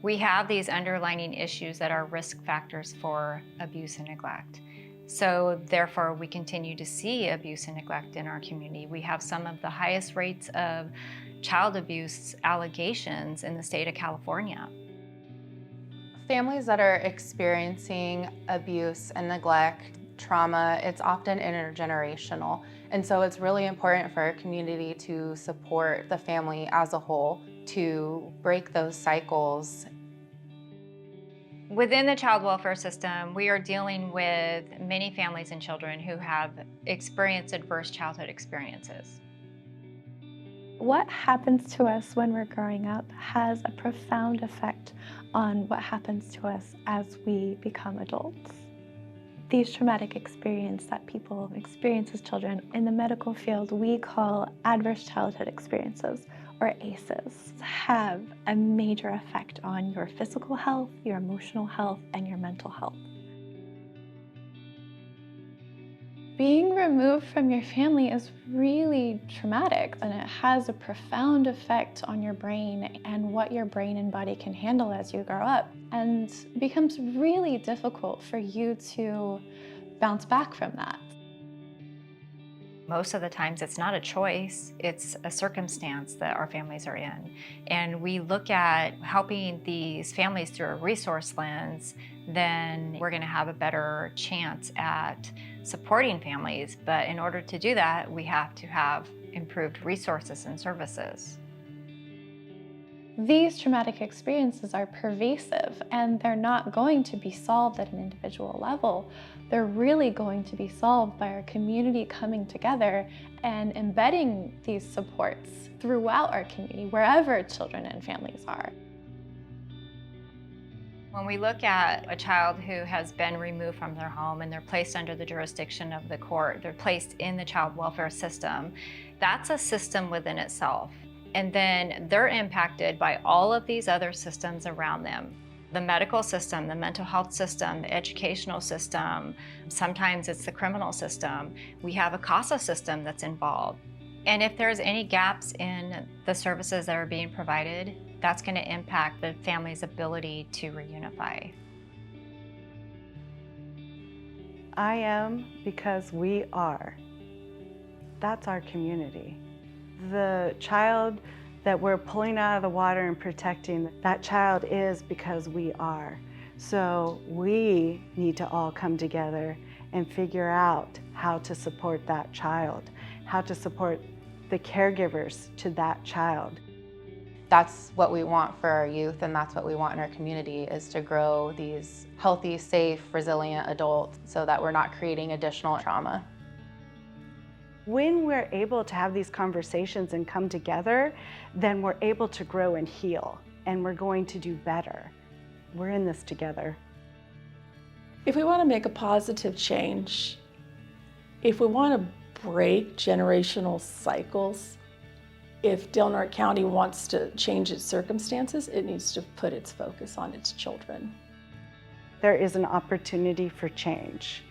We have these underlying issues that are risk factors for abuse and neglect. So therefore, we continue to see abuse and neglect in our community. We have some of the highest rates of child abuse allegations in the state of California. Families that are experiencing abuse and neglect, trauma, it's often intergenerational. And so it's really important for our community to support the family as a whole to break those cycles. Within the child welfare system, we are dealing with many families and children who have experienced adverse childhood experiences. What happens to us when we're growing up has a profound effect on what happens to us as we become adults. These traumatic experiences that people experience as children, in the medical field, we call adverse childhood experiences, or ACEs, have a major effect on your physical health, your emotional health, and your mental health. Being removed from your family is really traumatic, and it has a profound effect on your brain and what your brain and body can handle as you grow up, and it becomes really difficult for you to bounce back from that. Most of the times it's not a choice, it's a circumstance that our families are in. And we look at helping these families through a resource lens, then we're going to have a better chance at supporting families. But in order to do that, we have to have improved resources and services. These traumatic experiences are pervasive, and they're not going to be solved at an individual level. They're really going to be solved by our community coming together and embedding these supports throughout our community, wherever children and families are. When we look at a child who has been removed from their home and they're placed under the jurisdiction of the court, they're placed in the child welfare system, that's a system within itself. And then they're impacted by all of these other systems around them. The medical system, the mental health system, the educational system, sometimes it's the criminal system. We have a CASA system that's involved. And if there's any gaps in the services that are being provided, that's going to impact the family's ability to reunify. I am because we are. That's our community. The child that we're pulling out of the water and protecting, that child is because we are. So we need to all come together and figure out how to support that child, how to support the caregivers to that child. That's what we want for our youth, and that's what we want in our community, is to grow these healthy, safe, resilient adults so that we're not creating additional trauma. When we're able to have these conversations and come together, then we're able to grow and heal, and we're going to do better. We're in this together. If we want to make a positive change, if we want to break generational cycles, if Del Norte County wants to change its circumstances, it needs to put its focus on its children. There is an opportunity for change.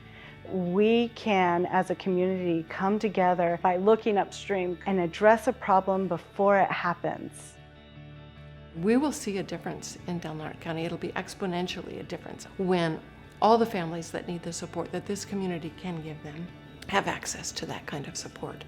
We can, as a community, come together by looking upstream and address a problem before it happens. We will see a difference in Del Norte County. It'll be exponentially a difference when all the families that need the support that this community can give them have access to that kind of support.